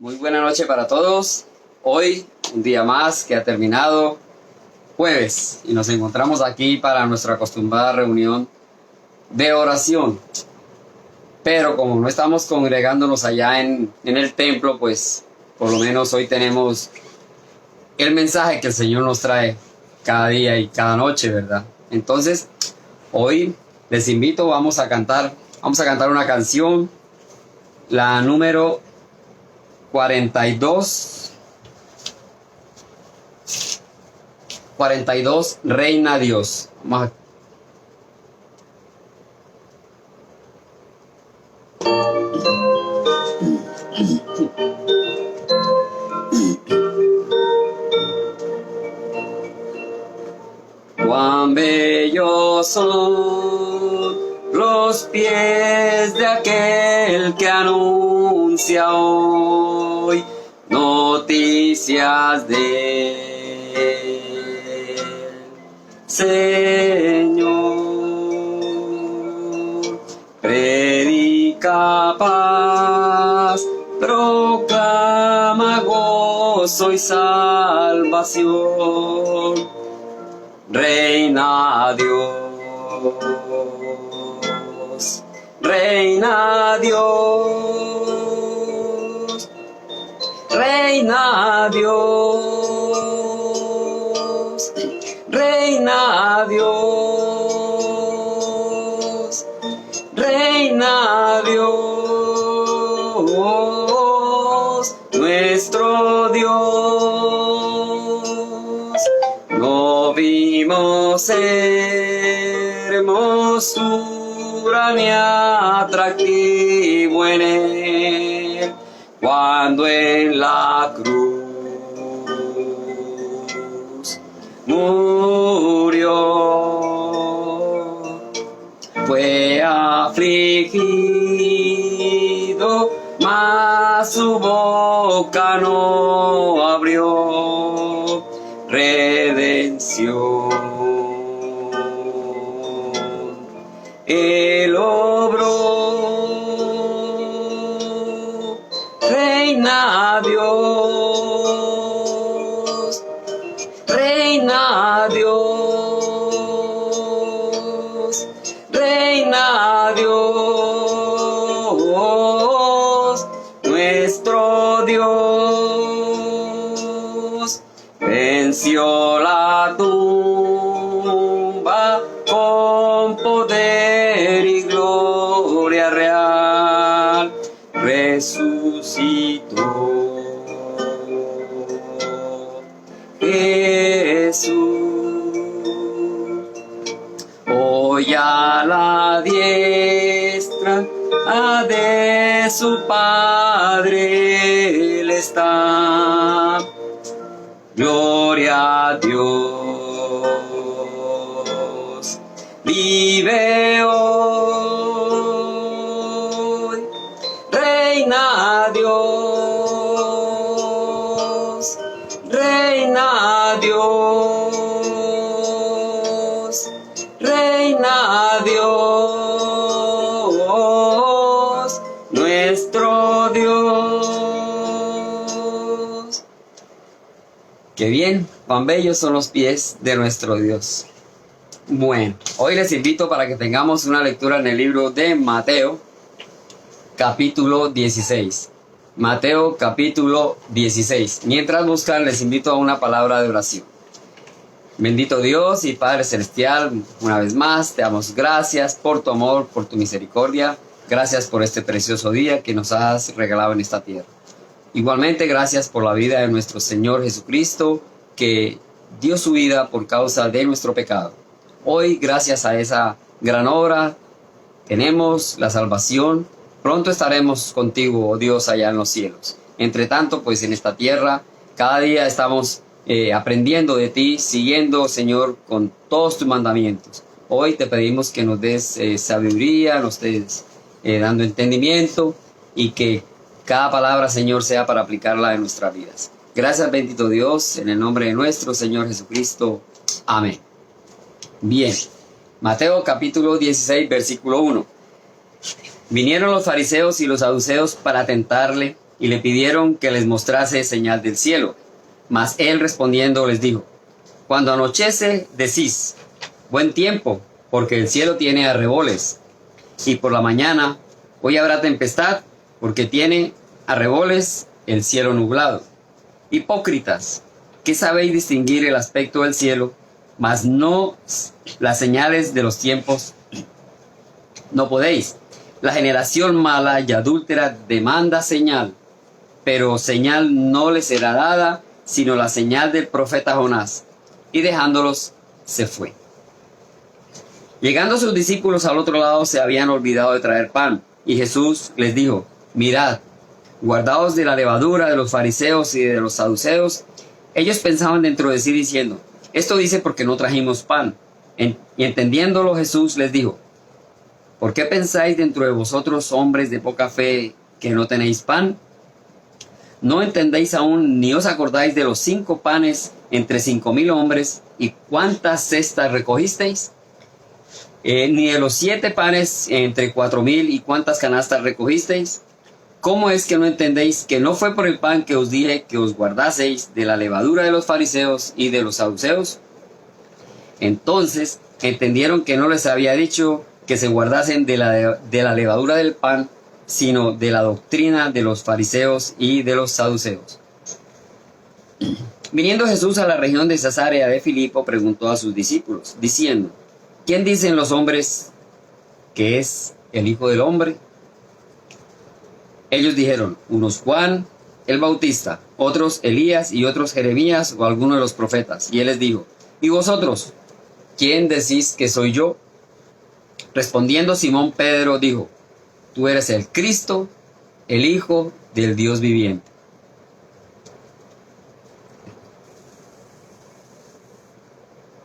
Muy buena noche para todos. Hoy, un día más que ha terminado, jueves, y nos encontramos aquí para nuestra acostumbrada reunión de oración. Pero como no estamos congregándonos allá en el templo, pues por lo menos hoy tenemos el mensaje que el Señor nos trae cada día y cada noche, ¿verdad? Entonces, hoy les invito, vamos a cantar una canción, la número 42, Reina Dios. Vamos a... Cuán bellos son los pies de aquel que anuncia hoy noticias de Señor. Predica paz, proclama gozo y salvación. Reina Dios, reina Dios, reina Dios, reina Dios, reina Dios, nuestro Dios. No vimos hermosura ni atractivo en él, cuando en la cruz murió. Fue afligido, mas su boca no abrió. Redención Él obró. Reina Dios, reina Dios, reina Dios, nuestro Dios. Venció la tumba con poder y gloria real, resucitó Jesús. Hoy a la diestra de su Padre Él está. Gloria a Dios, vive hoy, reina Dios, reina Dios, reina Dios, nuestro Dios. Qué bien, cuán bellos son los pies de nuestro Dios. Bueno, hoy les invito para que tengamos una lectura en el libro de Mateo, capítulo 16. Mateo, capítulo 16. Mientras buscan, les invito a una palabra de oración. Bendito Dios y Padre Celestial, una vez más, te damos gracias por tu amor, por tu misericordia. Gracias por este precioso día que nos has regalado en esta tierra. Igualmente, gracias por la vida de nuestro Señor Jesucristo, que dio su vida por causa de nuestro pecado. Hoy, gracias a esa gran obra, tenemos la salvación. Pronto estaremos contigo, oh Dios, allá en los cielos. Entre tanto, pues en esta tierra, cada día estamos aprendiendo de ti, siguiendo, Señor, con todos tus mandamientos. Hoy te pedimos que nos des sabiduría, nos des dando entendimiento, y que cada palabra, Señor, sea para aplicarla en nuestras vidas. Gracias, bendito Dios, en el nombre de nuestro Señor Jesucristo. Amén. Bien, Mateo capítulo 16, versículo 1. Vinieron los fariseos y los saduceos para tentarle y le pidieron que les mostrase señal del cielo. Mas él respondiendo les dijo: cuando anochece, decís, buen tiempo, porque el cielo tiene arreboles. Y por la mañana, hoy habrá tempestad, porque tiene arreboles el cielo nublado. Hipócritas, ¿qué sabéis distinguir el aspecto del cielo, mas no las señales de los tiempos? No podéis. La generación mala y adúltera demanda señal, pero señal no le será dada, sino la señal del profeta Jonás. Y dejándolos, se fue. Llegando sus discípulos al otro lado, se habían olvidado de traer pan, y Jesús les dijo: mirad, guardaos de la levadura de los fariseos y de los saduceos. Ellos pensaban dentro de sí diciendo: esto dice porque no trajimos pan. Y entendiéndolo, Jesús les dijo: ¿por qué pensáis dentro de vosotros, hombres de poca fe, que no tenéis pan? ¿No entendéis aún, ni os acordáis de los 5 panes entre 5,000 hombres, y cuántas cestas recogisteis? Ni de los 7 panes entre 4,000, y cuántas canastas recogisteis. ¿Cómo es que no entendéis que no fue por el pan que os dije que os guardaseis de la levadura de los fariseos y de los saduceos? Entonces entendieron que no les había dicho que se guardasen de la levadura del pan, sino de la doctrina de los fariseos y de los saduceos. Viniendo Jesús a la región de Cesarea de Filipo, preguntó a sus discípulos, diciendo: ¿quién dicen los hombres que es el Hijo del Hombre? Ellos dijeron: unos Juan el Bautista, otros Elías, y otros Jeremías o alguno de los profetas. Y él les dijo: ¿y vosotros, quién decís que soy yo? Respondiendo Simón Pedro dijo: tú eres el Cristo, el Hijo del Dios viviente.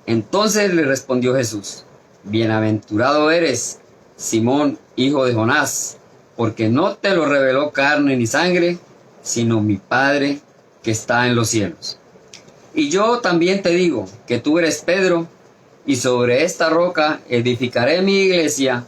Entonces le respondió Jesús: bienaventurado eres, Simón, hijo de Jonás, porque no te lo reveló carne ni sangre, sino mi Padre que está en los cielos. Y yo también te digo que tú eres Pedro, y sobre esta roca edificaré mi iglesia,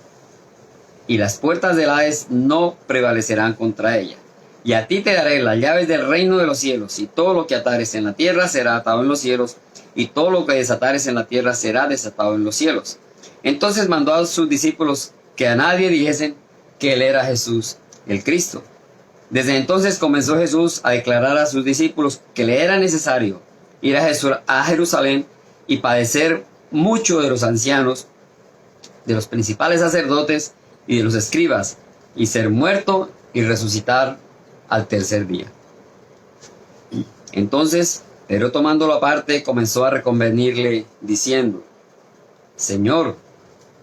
y las puertas del Hades no prevalecerán contra ella. Y a ti te daré las llaves del reino de los cielos, y todo lo que atares en la tierra será atado en los cielos, y todo lo que desatares en la tierra será desatado en los cielos. Entonces mandó a sus discípulos que a nadie dijesen que él era Jesús, el Cristo. Desde entonces comenzó Jesús a declarar a sus discípulos que le era necesario ir a Jerusalén y padecer mucho de los ancianos, de los principales sacerdotes y de los escribas, y ser muerto y resucitar al tercer día. Entonces Pedro, tomándolo aparte, comenzó a reconvenirle, diciendo: Señor,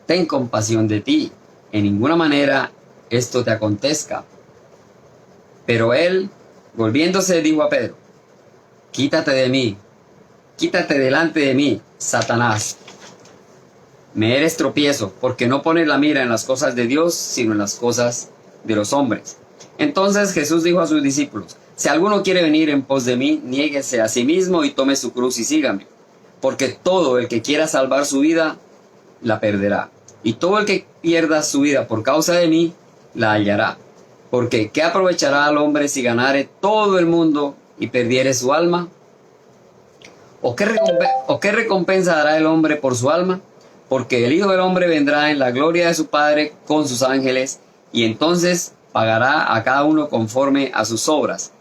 ten compasión de ti, en ninguna manera esto te acontezca. Pero él, volviéndose, dijo a Pedro: quítate de mí, quítate delante de mí, Satanás. Me eres tropiezo, porque no pones la mira en las cosas de Dios, sino en las cosas de los hombres. Entonces Jesús dijo a sus discípulos: si alguno quiere venir en pos de mí, niéguese a sí mismo y tome su cruz y sígame. Porque todo el que quiera salvar su vida, la perderá. Y todo el que pierda su vida por causa de mí, la hallará. Porque ¿qué aprovechará al hombre si ganare todo el mundo y perdiere su alma? ¿O qué recompensa dará el hombre por su alma? Porque el Hijo del Hombre vendrá en la gloria de su Padre con sus ángeles, y entonces pagará a cada uno conforme a sus obras.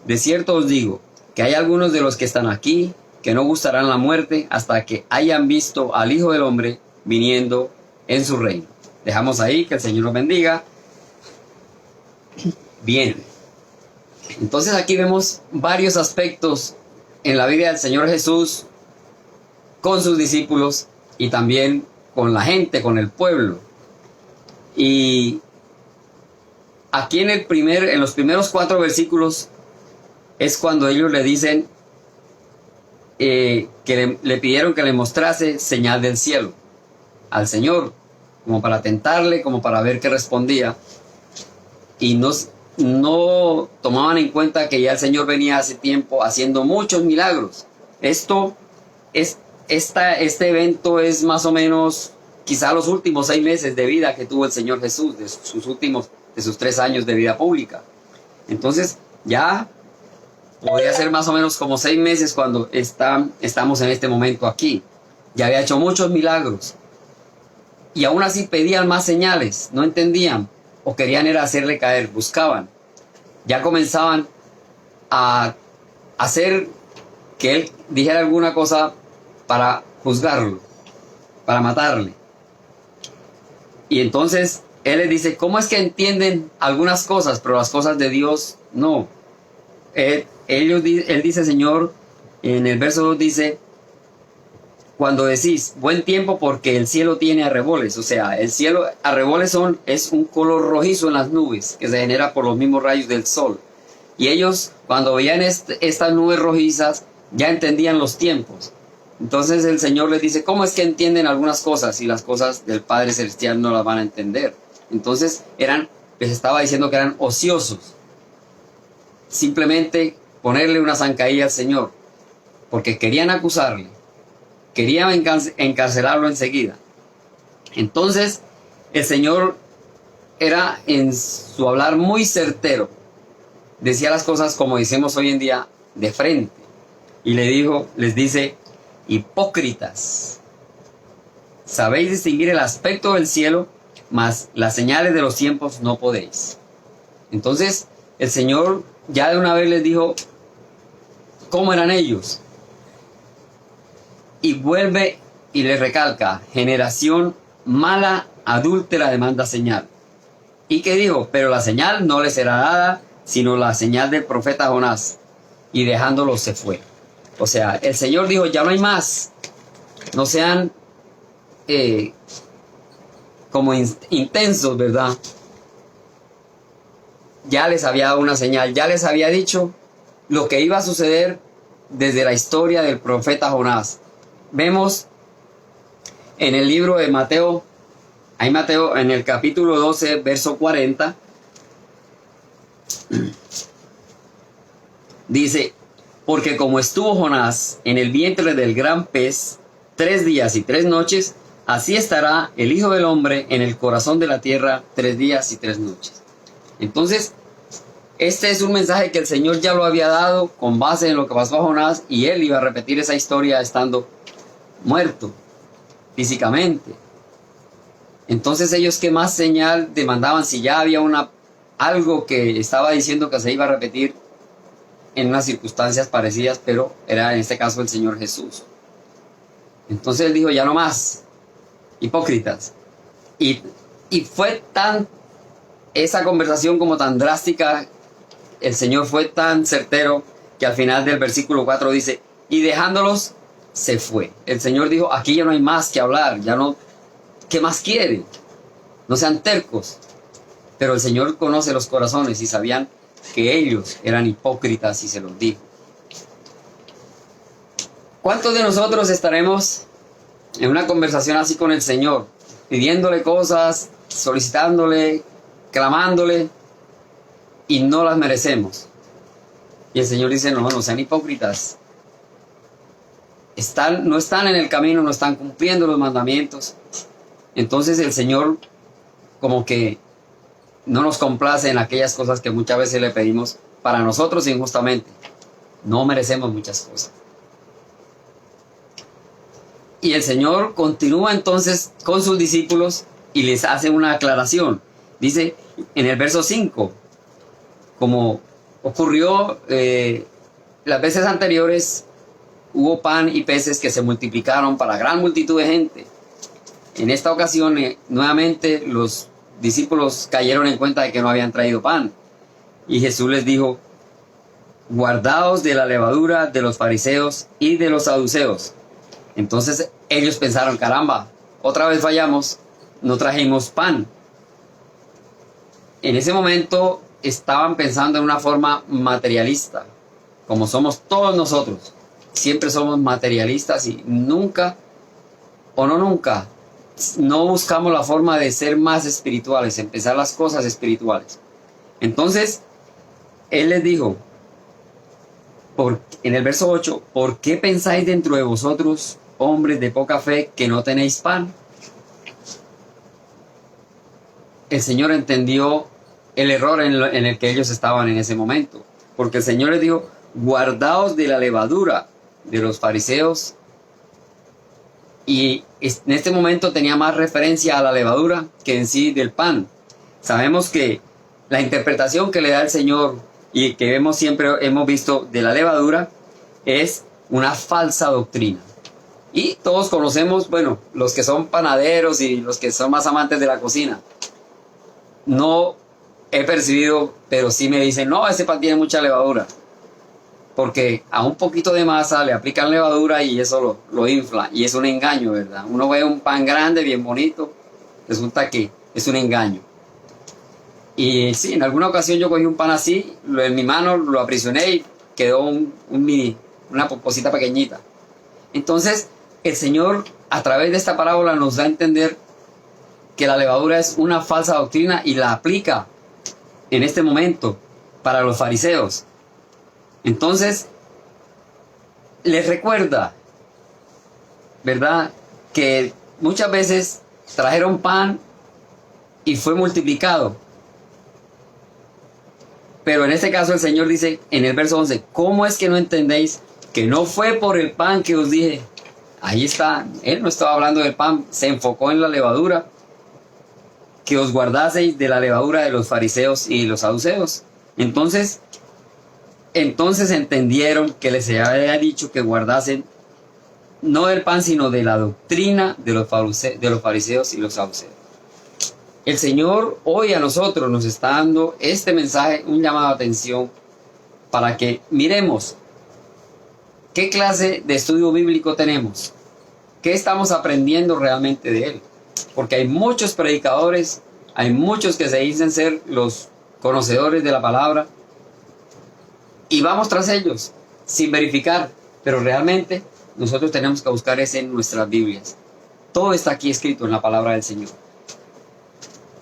De cierto os digo, que hay algunos de los que están aquí, que no gustarán la muerte hasta que hayan visto al Hijo del Hombre viniendo en su reino. Dejamos ahí, que el Señor nos bendiga. Bien, entonces aquí vemos varios aspectos en la vida del Señor Jesús con sus discípulos y también con la gente, con el pueblo. Y aquí en los primeros 4 versículos es cuando ellos le dicen que le pidieron que le mostrase señal del cielo al Señor, como para tentarle, como para ver qué respondía. Y no tomaban en cuenta que ya el Señor venía hace tiempo haciendo muchos milagros. Este evento es más o menos quizá los últimos 6 meses de vida que tuvo el Señor Jesús, de sus 3 años de vida pública. Entonces Ya podría ser más o menos como 6 meses cuando estamos en este momento aquí. Ya había hecho muchos milagros. Y aún así pedían más señales, no entendían o querían era hacerle caer, buscaban. Ya comenzaban a hacer que él dijera alguna cosa para juzgarlo, para matarle. Y entonces él les dice, ¿cómo es que entienden algunas cosas, pero las cosas de Dios no? Él dice, Señor, en el verso 2 dice, cuando decís buen tiempo porque el cielo tiene arreboles, o sea, el cielo, arreboles es un color rojizo en las nubes que se genera por los mismos rayos del sol. Y ellos, cuando veían estas nubes rojizas, ya entendían los tiempos. Entonces el Señor les dice, ¿cómo es que entienden algunas cosas y las cosas del Padre Celestial no las van a entender? Entonces les estaba diciendo que eran ociosos. Simplemente ponerle una zancadilla al Señor, porque querían acusarle, querían encarcelarlo enseguida. Entonces el Señor era en su hablar muy certero. Decía las cosas como decimos hoy en día, de frente. Y les dice, hipócritas, sabéis distinguir el aspecto del cielo, mas las señales de los tiempos no podéis. Entonces el Señor ya de una vez les dijo cómo eran ellos. Y vuelve y les recalca, generación mala, adúltera, demanda señal. ¿Y qué dijo? Pero la señal no les será dada, sino la señal del profeta Jonás. Y dejándolo se fue. O sea, el Señor dijo, ya no hay más. No sean como intensos, ¿verdad? Ya les había dado una señal, ya les había dicho lo que iba a suceder desde la historia del profeta Jonás. Vemos en el libro de Mateo, ahí Mateo en el capítulo 12, verso 40, dice, porque como estuvo Jonás en el vientre del gran pez 3 días y 3 noches, así estará el Hijo del Hombre en el corazón de la tierra 3 días y 3 noches. Entonces, este es un mensaje que el Señor ya lo había dado con base en lo que pasó a Jonás, y él iba a repetir esa historia estando muerto físicamente. Entonces ellos, ¿qué más señal demandaban si ya había algo que estaba diciendo que se iba a repetir en unas circunstancias parecidas, pero era en este caso el Señor Jesús? Entonces él dijo, ya no más, hipócritas. Y fue esa conversación como tan drástica, el Señor fue tan certero que al final del versículo 4 dice, y dejándolos se fue. El Señor dijo, aquí ya no hay más que hablar, ya no, ¿qué más quieren? No sean tercos. Pero el Señor conoce los corazones y sabían que ellos eran hipócritas y se los dijo. ¿Cuántos de nosotros estaremos en una conversación así con el Señor, pidiéndole cosas, solicitándole, clamándole, y no las merecemos? Y el Señor dice, no sean hipócritas. No están en el camino, no están cumpliendo los mandamientos. Entonces el Señor como que no nos complace en aquellas cosas que muchas veces le pedimos para nosotros injustamente. No merecemos muchas cosas. Y el Señor continúa entonces con sus discípulos y les hace una aclaración. Dice en el verso 5, como ocurrió las veces anteriores, hubo pan y peces que se multiplicaron para gran multitud de gente. En esta ocasión, nuevamente los discípulos cayeron en cuenta de que no habían traído pan. Y Jesús les dijo, guardaos de la levadura de los fariseos y de los saduceos. Entonces ellos pensaron, caramba, otra vez fallamos, no trajimos pan. En ese momento estaban pensando en una forma materialista, como somos todos nosotros. Siempre somos materialistas y nunca no buscamos la forma de ser más espirituales, empezar las cosas espirituales. Entonces Él les dijo, en el verso 8, ¿por qué pensáis dentro de vosotros, hombres de poca fe, que no tenéis pan? El Señor entendió el error en el que ellos estaban en ese momento. porque el Señor les dijo, guardaos de la levadura de los fariseos. Y en este momento tenía más referencia a la levadura que en sí del pan. Sabemos que la interpretación que le da el Señor y que hemos visto de la levadura es una falsa doctrina. Y todos conocemos, bueno, los que son panaderos y los que son más amantes de la cocina. No he percibido, pero sí me dicen, no, ese pan tiene mucha levadura. Porque a un poquito de masa le aplican levadura y eso lo infla. Y es un engaño, ¿verdad? Uno ve un pan grande, bien bonito, resulta que es un engaño. Y sí, en alguna ocasión yo cogí un pan así, en mi mano lo aprisioné y quedó una cosita pequeñita. Entonces, el Señor, a través de esta parábola, nos da a entender que la levadura es una falsa doctrina y la aplica en este momento para los fariseos. Entonces, les recuerda, ¿verdad?, que muchas veces trajeron pan y fue multiplicado. Pero en este caso el Señor dice en el verso 11, ¿cómo es que no entendéis que no fue por el pan que os dije? Ahí está, Él no estaba hablando del pan, se enfocó en la levadura, que os guardaseis de la levadura de los fariseos y los saduceos. Entonces entendieron que les había dicho que guardasen no del pan, sino de la doctrina de los fariseos y los saduceos. El Señor hoy a nosotros nos está dando este mensaje, un llamado de atención, para que miremos qué clase de estudio bíblico tenemos, qué estamos aprendiendo realmente de él. Porque hay muchos predicadores, hay muchos que se dicen ser los conocedores de la palabra, y vamos tras ellos sin verificar, pero realmente nosotros tenemos que buscar eso en nuestras Biblias. Todo está aquí escrito en la palabra del Señor.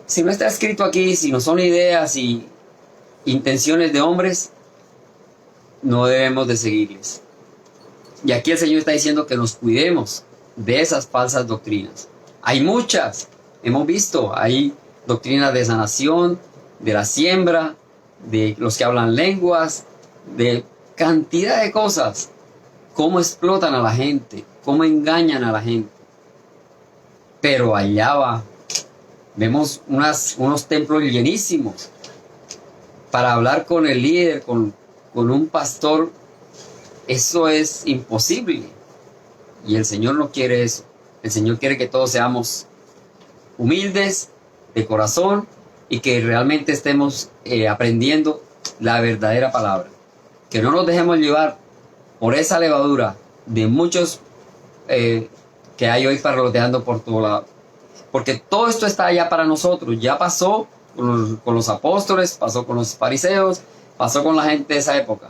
Si no está escrito aquí, si no son ideas y intenciones de hombres, no debemos de seguirles. Y aquí el Señor está diciendo que nos cuidemos de esas falsas doctrinas. Hay muchas, hemos visto, hay doctrinas de sanación, de la siembra, de los que hablan lenguas, de cantidad de cosas. Cómo explotan a la gente, cómo engañan a la gente. Pero allá va. Vemos unos templos llenísimos. Para hablar con el líder, con un pastor, eso es imposible. Y el Señor no quiere eso. El Señor quiere que todos seamos humildes, de corazón, y que realmente estemos aprendiendo la verdadera palabra. Que no nos dejemos llevar por esa levadura de muchos que hay hoy parloteando por todo lado. Porque todo esto está allá para nosotros. Ya pasó con los apóstoles, pasó con los fariseos, pasó con la gente de esa época.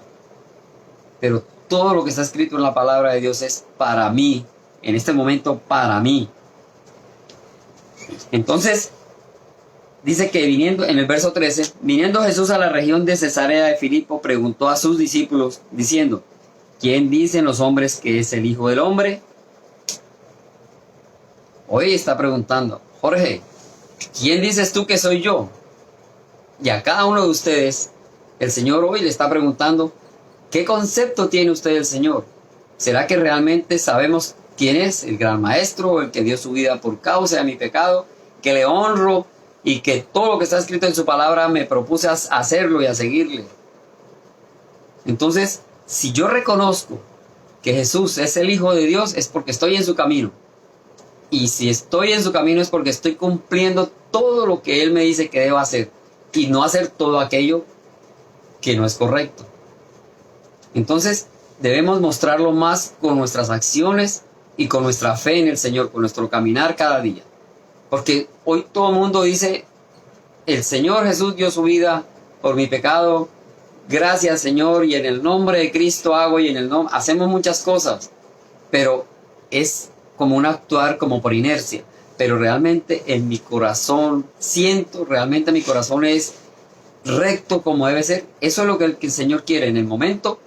Pero todo lo que está escrito en la palabra de Dios es para mí. En este momento, para mí. Entonces, dice que viniendo, en el verso 13, viniendo Jesús a la región de Cesarea de Filipo, preguntó a sus discípulos, diciendo, ¿quién dicen los hombres que es el Hijo del Hombre? Hoy está preguntando, Jorge, ¿quién dices tú que soy yo? Y a cada uno de ustedes, el Señor hoy le está preguntando, ¿qué concepto tiene usted del Señor? ¿Será que realmente sabemos quién es el gran maestro, el que dio su vida por causa de mi pecado, que le honro y que todo lo que está escrito en su palabra me propuse a hacerlo y a seguirle? Entonces, si yo reconozco que Jesús es el Hijo de Dios, es porque estoy en su camino. Y si estoy en su camino es porque estoy cumpliendo todo lo que Él me dice que debo hacer y no hacer todo aquello que no es correcto. Entonces debemos mostrarlo más con nuestras acciones y con nuestra fe en el Señor, con nuestro caminar cada día. Porque hoy todo el mundo dice, el Señor Jesús dio su vida por mi pecado, gracias Señor, y en el nombre de Cristo hago, y en el nombre, hacemos muchas cosas, pero es como un actuar como por inercia, pero realmente en mi corazón siento, realmente mi corazón es recto como debe ser. Eso es lo que el Señor quiere. En el momento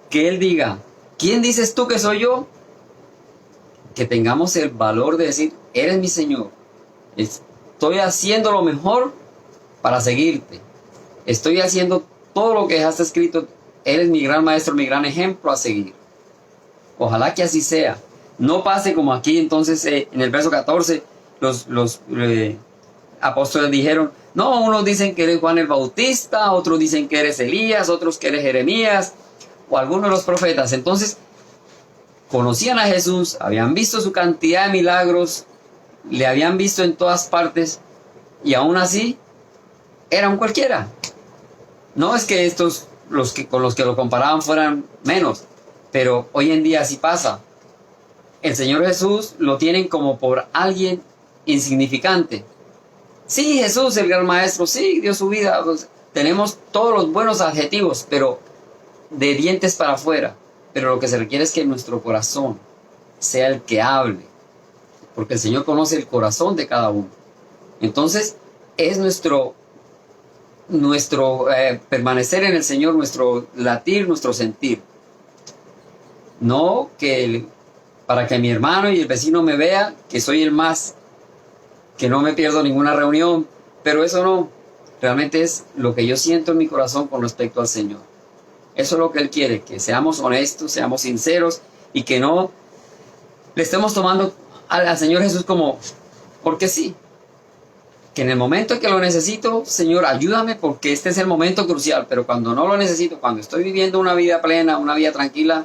que Él diga, ¿quién dices tú que soy yo? Que tengamos el valor de decir, eres mi Señor, estoy haciendo lo mejor para seguirte, estoy haciendo todo lo que dejaste escrito Él es mi gran maestro, mi gran ejemplo a seguir. Ojalá que así sea. No pase como aquí entonces en el verso 14 los apóstoles dijeron, no, unos dicen que eres Juan el Bautista, otros dicen que eres Elías, otros que eres Jeremías o alguno de los profetas. Entonces conocían a Jesús, habían visto su cantidad de milagros, le habían visto en todas partes y aún así era un cualquiera. No es que estos con los que lo comparaban fueran menos, pero hoy en día así pasa. El Señor Jesús lo tienen como por alguien insignificante. Sí, Jesús, el gran maestro, sí, dio su vida. Pues, tenemos todos los buenos adjetivos, pero de dientes para afuera. Pero lo que se requiere es que nuestro corazón sea el que hable, porque el Señor conoce el corazón de cada uno. Entonces, es nuestro permanecer en el Señor, nuestro latir, nuestro sentir. No que para que mi hermano y el vecino me vea que soy el más, que no me pierdo ninguna reunión, pero eso no, realmente es lo que yo siento en mi corazón con respecto al Señor. Eso es lo que Él quiere, que seamos honestos, seamos sinceros y que no le estemos tomando al Señor Jesús como porque sí. Que en el momento en que lo necesito, Señor, ayúdame porque este es el momento crucial, pero cuando no lo necesito, cuando estoy viviendo una vida plena, una vida tranquila,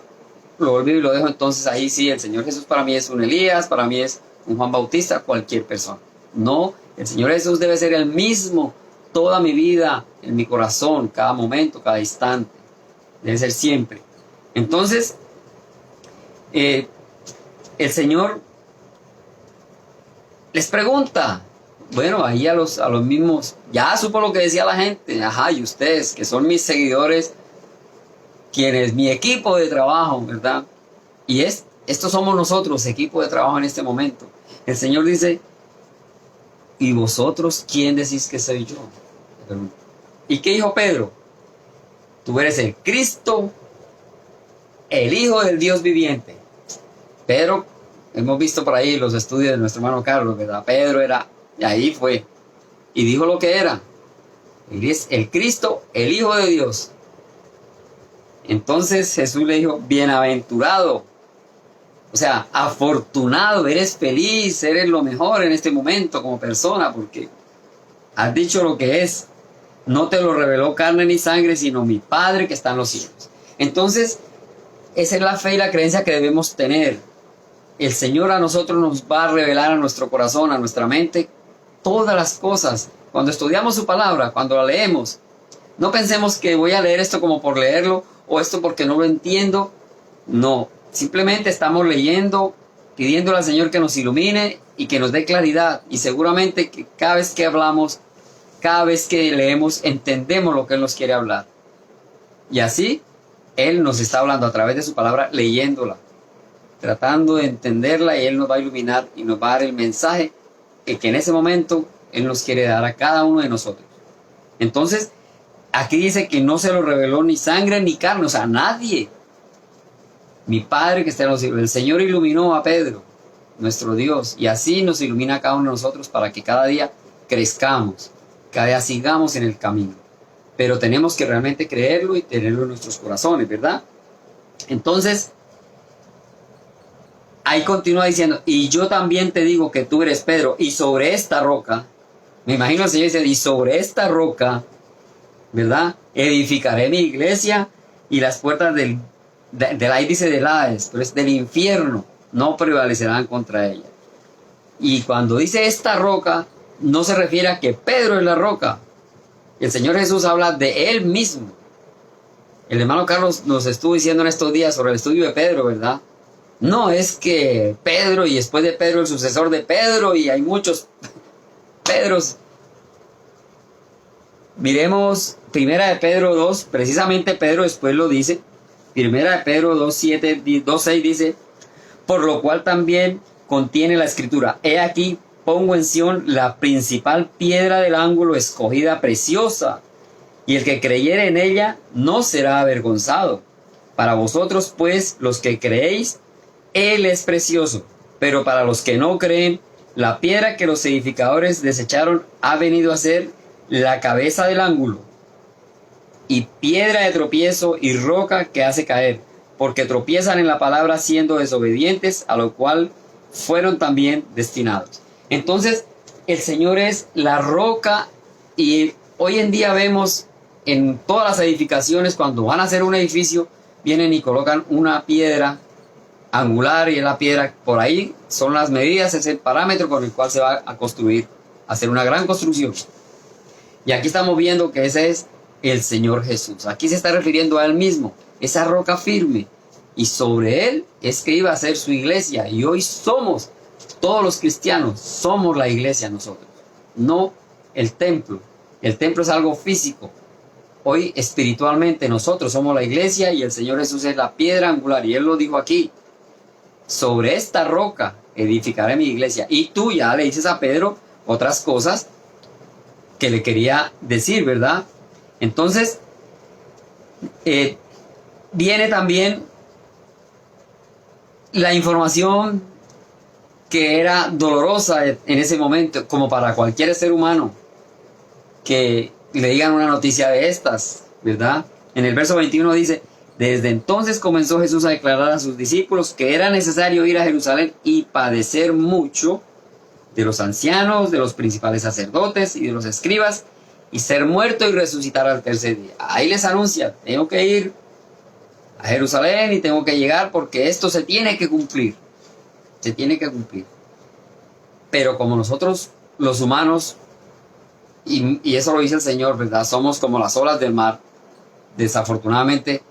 lo olvido y lo dejo. Entonces ahí sí, el Señor Jesús para mí es un Elías, para mí es un Juan Bautista, cualquier persona. No, el Señor Jesús debe ser el mismo toda mi vida, en mi corazón, cada momento, cada instante. Debe ser siempre. Entonces, el Señor les pregunta, bueno, ahí a los mismos, ya supo lo que decía la gente, ajá, y ustedes, que son mis seguidores, quienes, mi equipo de trabajo, ¿verdad? Y estos somos nosotros, equipo de trabajo en este momento. El Señor dice, ¿y vosotros quién decís que soy yo? ¿Y qué dijo Pedro? Tú eres el Cristo, el Hijo del Dios viviente. Pedro, hemos visto por ahí los estudios de nuestro hermano Carlos, ¿verdad? Pedro era, y ahí fue, y dijo lo que era. Él es el Cristo, el Hijo de Dios. Entonces Jesús le dijo, bienaventurado, o sea, afortunado, eres feliz, eres lo mejor en este momento como persona, porque has dicho lo que es. No te lo reveló carne ni sangre, sino mi Padre que está en los cielos. Entonces, esa es la fe y la creencia que debemos tener. El Señor a nosotros nos va a revelar a nuestro corazón, a nuestra mente, todas las cosas. Cuando estudiamos su palabra, cuando la leemos, no pensemos que voy a leer esto como por leerlo o esto porque no lo entiendo. No, simplemente estamos leyendo, pidiéndole al Señor que nos ilumine y que nos dé claridad. Y seguramente que cada vez que hablamos, cada vez que leemos, entendemos lo que Él nos quiere hablar. Y así, Él nos está hablando a través de su palabra, leyéndola, tratando de entenderla, y Él nos va a iluminar y nos va a dar el mensaje que en ese momento Él nos quiere dar a cada uno de nosotros. Entonces, aquí dice que no se lo reveló ni sangre ni carne, o sea, nadie. Mi Padre que está en los cielos. El Señor iluminó a Pedro, nuestro Dios, y así nos ilumina a cada uno de nosotros para que cada día crezcamos, cada día sigamos en el camino. Pero tenemos que realmente creerlo y tenerlo en nuestros corazones, ¿verdad? Entonces, ahí continúa diciendo, y yo también te digo que tú eres Pedro, y sobre esta roca, me imagino el Señor dice, y sobre esta roca, ¿verdad? Edificaré mi iglesia, y las puertas ahí dice del Hades, pero es del infierno, no prevalecerán contra ella. Y cuando dice esta roca, no se refiere a que Pedro es la roca. El Señor Jesús habla de Él mismo. El hermano Carlos nos estuvo diciendo en estos días sobre el estudio de Pedro, ¿verdad? No es que Pedro y después de Pedro el sucesor de Pedro y hay muchos Pedros. Miremos Primera de Pedro 2, precisamente Pedro después lo dice. Primera de Pedro 2:6 dice, por lo cual también contiene la escritura, he aquí pongo en Sión la principal piedra del ángulo, escogida, preciosa, y el que creyere en ella no será avergonzado. Para vosotros pues, los que creéis, Él es precioso, pero para los que no creen, la piedra que los edificadores desecharon ha venido a ser la cabeza del ángulo. y piedra de tropiezo y roca que hace caer, porque tropiezan en la palabra siendo desobedientes, a lo cual fueron también destinados. Entonces, el Señor es la roca, y hoy en día vemos en todas las edificaciones, cuando van a hacer un edificio, vienen y colocan una piedra angular, y es la piedra, por ahí son las medidas, es el parámetro con el cual se va a construir, hacer una gran construcción. Y aquí estamos viendo que ese es el Señor Jesús. Aquí se está refiriendo a Él mismo, esa roca firme. Y sobre Él es que iba a ser su iglesia. Y hoy somos, todos los cristianos, somos la iglesia nosotros. No el templo. El templo es algo físico. Hoy espiritualmente nosotros somos la iglesia y el Señor Jesús es la piedra angular. Y Él lo dijo aquí. Sobre esta roca edificaré mi iglesia. Y tú ya le dices a Pedro otras cosas que le quería decir, ¿verdad? Entonces, viene también la información que era dolorosa en ese momento, como para cualquier ser humano, que le digan una noticia de estas, ¿verdad? En el verso 21 dice: desde entonces comenzó Jesús a declarar a sus discípulos que era necesario ir a Jerusalén y padecer mucho de los ancianos, de los principales sacerdotes y de los escribas, y ser muerto y resucitar al tercer día. Ahí les anuncia: tengo que ir a Jerusalén y tengo que llegar porque esto se tiene que cumplir. Se tiene que cumplir. Pero como nosotros, los humanos, y eso lo dice el Señor, ¿verdad? Somos como las olas del mar. Desafortunadamente,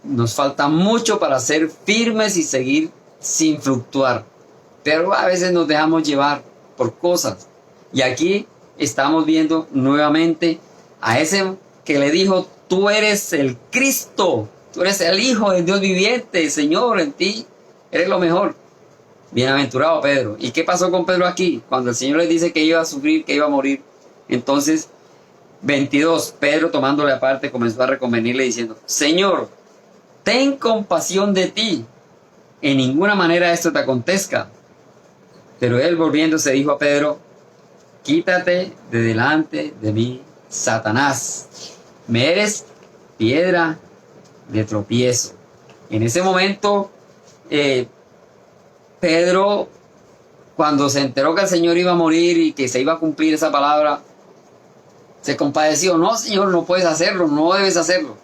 nos falta mucho para ser firmes y seguir sin fluctuar. Pero a veces nos dejamos llevar por cosas. Y aquí estamos viendo nuevamente a ese que le dijo: tú eres el Cristo, tú eres el Hijo del Dios viviente, Señor, en ti eres lo mejor. Bienaventurado Pedro. ¿Y qué pasó con Pedro aquí? Cuando el Señor le dice que iba a sufrir, que iba a morir. Entonces, 22, Pedro tomándole aparte comenzó a reconvenirle diciendo: Señor, ten compasión de ti, en ninguna manera esto te acontezca. Pero él, volviéndose, dijo a Pedro: quítate de delante de mí, Satanás, me eres piedra de tropiezo. En ese momento, Pedro, cuando se enteró que el Señor iba a morir y que se iba a cumplir esa palabra, se compadeció. No, Señor, no puedes hacerlo, no debes hacerlo.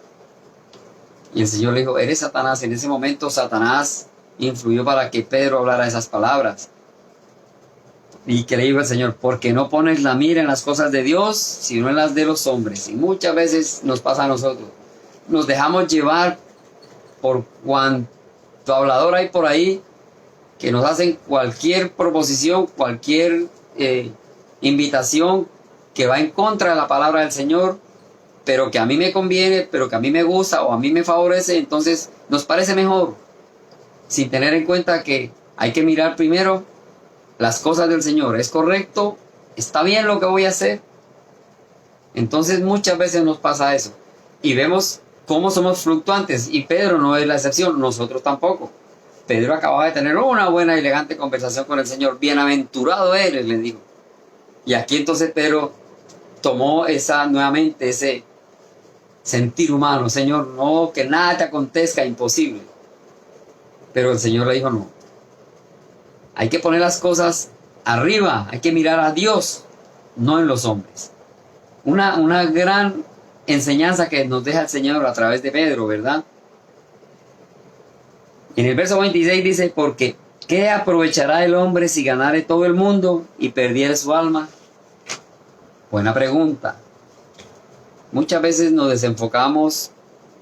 Y el Señor le dijo: eres Satanás. En ese momento Satanás influyó para que Pedro hablara esas palabras. Y que le dijo el Señor: porque no pones la mira en las cosas de Dios, sino en las de los hombres. Y muchas veces nos pasa a nosotros. Nos dejamos llevar por cuanto hablador hay por ahí, que nos hacen cualquier proposición, cualquier invitación que va en contra de la palabra del Señor, pero que a mí me conviene, pero que a mí me gusta o a mí me favorece. Entonces nos parece mejor, sin tener en cuenta que hay que mirar primero las cosas del Señor. ¿Es correcto? ¿Está bien lo que voy a hacer? Entonces muchas veces nos pasa eso. Y vemos cómo somos fluctuantes. Y Pedro no es la excepción, nosotros tampoco. Pedro acababa de tener una buena y elegante conversación con el Señor. Bienaventurado eres, le dijo. Y aquí entonces Pedro tomó nuevamente ese sentir humano. Señor, no, que nada te acontezca, imposible. Pero el Señor le dijo: no. Hay que poner las cosas arriba, hay que mirar a Dios, no en los hombres. Una gran enseñanza que nos deja el Señor a través de Pedro, ¿verdad? En el verso 26 dice: porque ¿qué aprovechará el hombre si ganare todo el mundo y perdiere su alma? Buena pregunta. Muchas veces nos desenfocamos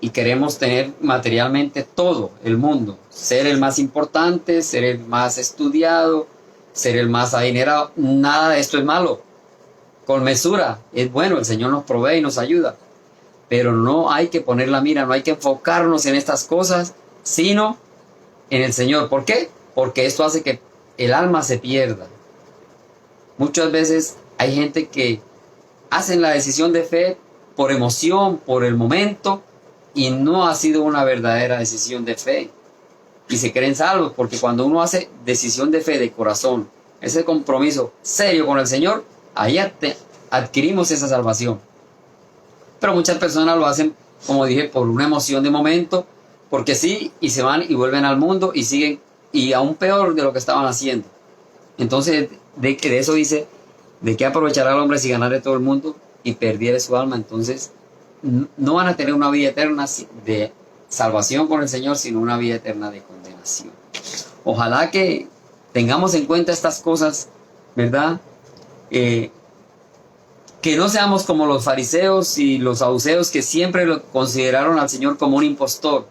y queremos tener materialmente todo el mundo. Ser el más importante, ser el más estudiado, ser el más adinerado. Nada de esto es malo. Con mesura es bueno, el Señor nos provee y nos ayuda. Pero no hay que poner la mira, no hay que enfocarnos en estas cosas, sino en el Señor. ¿Por qué? Porque esto hace que el alma se pierda. Muchas veces hay gente que hacen la decisión de fe por emoción, por el momento, y no ha sido una verdadera decisión de fe. Y se creen salvos, porque cuando uno hace decisión de fe de corazón, ese compromiso serio con el Señor, ahí adquirimos esa salvación. Pero muchas personas lo hacen como dije, por una emoción de momento, porque sí, y se van y vuelven al mundo y siguen, y aún peor de lo que estaban haciendo. Entonces, de eso dice, ¿de qué aprovechará el hombre si ganare todo el mundo y perdiere su alma? Entonces, no van a tener una vida eterna de salvación con el Señor, sino una vida eterna de condenación. Ojalá que tengamos en cuenta estas cosas, ¿verdad? Que no seamos como los fariseos y los saduceos, que siempre lo consideraron al Señor como un impostor,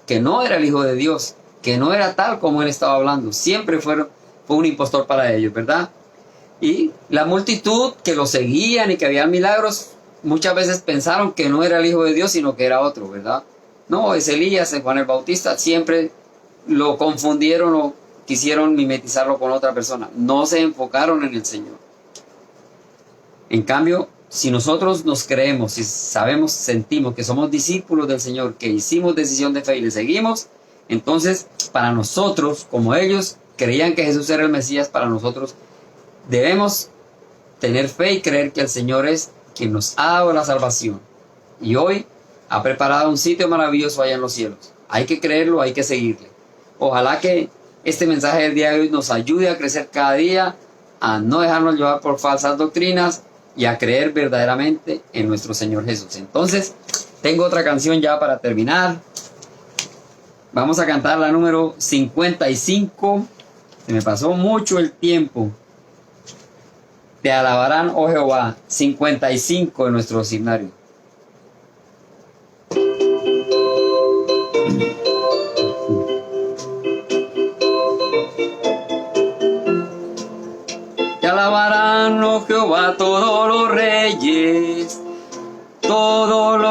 que no era el Hijo de Dios, que no era tal como Él estaba hablando. Siempre fue un impostor para ellos, ¿verdad? Y la multitud que lo seguían y que había milagros, muchas veces pensaron que no era el Hijo de Dios, sino que era otro, ¿verdad? No, es Elías, es Juan el Bautista. Siempre lo confundieron o quisieron mimetizarlo con otra persona. No se enfocaron en el Señor. En cambio, si nosotros nos creemos, si sabemos, sentimos que somos discípulos del Señor, que hicimos decisión de fe y le seguimos, entonces para nosotros, como ellos creían que Jesús era el Mesías, para nosotros debemos tener fe y creer que el Señor es quien nos ha dado la salvación. Y hoy ha preparado un sitio maravilloso allá en los cielos. Hay que creerlo, hay que seguirle. Ojalá que este mensaje del día de hoy nos ayude a crecer cada día, a no dejarnos llevar por falsas doctrinas y a creer verdaderamente en nuestro Señor Jesús. Entonces, tengo otra canción ya para terminar. Vamos a cantar la número 55. Se me pasó mucho el tiempo. Te alabarán, oh Jehová. 55 en nuestro signario. Te alabarán, oh Jehová, todos los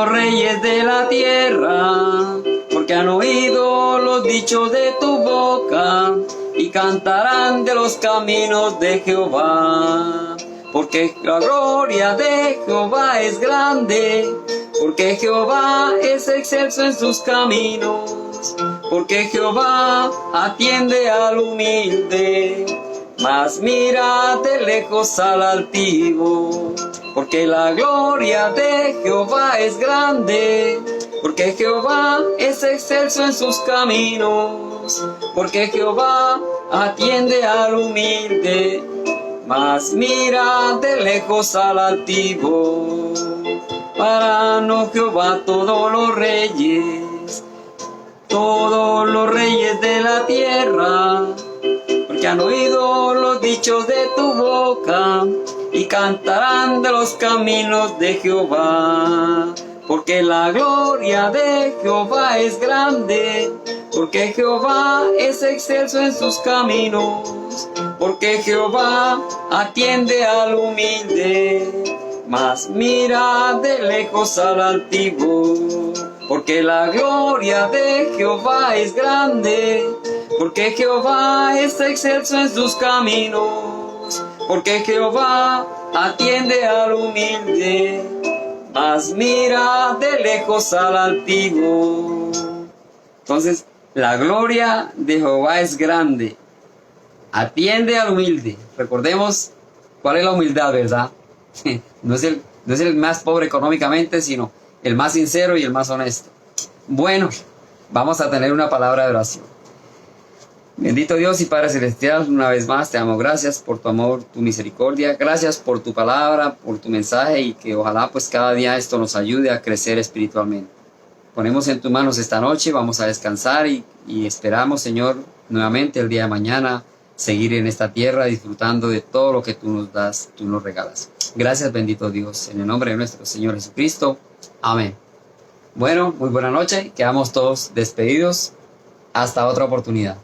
reyes de la tierra, porque han oído los dichos de tu boca y cantarán de los caminos de Jehová. Porque la gloria de Jehová es grande, porque Jehová es excelso en sus caminos, porque Jehová atiende al humilde, mas mira de lejos al altivo. Porque la gloria de Jehová es grande, porque Jehová es excelso en sus caminos, porque Jehová atiende al humilde, mas mira de lejos al altivo. Para no Jehová todos los reyes de la tierra, porque han oído los dichos de tu boca y cantarán de los caminos de Jehová. Porque la gloria de Jehová es grande, porque Jehová es excelso en sus caminos, porque Jehová atiende al humilde, mas mira de lejos al altivo. Porque la gloria de Jehová es grande, porque Jehová es excelso en sus caminos, porque Jehová atiende al humilde, mas mira de lejos al altivo. Entonces, la gloria de Jehová es grande, atiende al humilde. Recordemos cuál es la humildad, ¿verdad? No es el más pobre económicamente, sino el más sincero y el más honesto. Bueno, vamos a tener una palabra de oración. Bendito Dios y Padre Celestial, una vez más te damos gracias por tu amor, tu misericordia. Gracias por tu palabra, por tu mensaje, y que ojalá pues cada día esto nos ayude a crecer espiritualmente. Ponemos en tus manos esta noche, vamos a descansar y esperamos, Señor, nuevamente el día de mañana seguir en esta tierra disfrutando de todo lo que tú nos das, tú nos regalas. Gracias, bendito Dios, en el nombre de nuestro Señor Jesucristo. Amén. Bueno, muy buena noche, quedamos todos despedidos. Hasta otra oportunidad.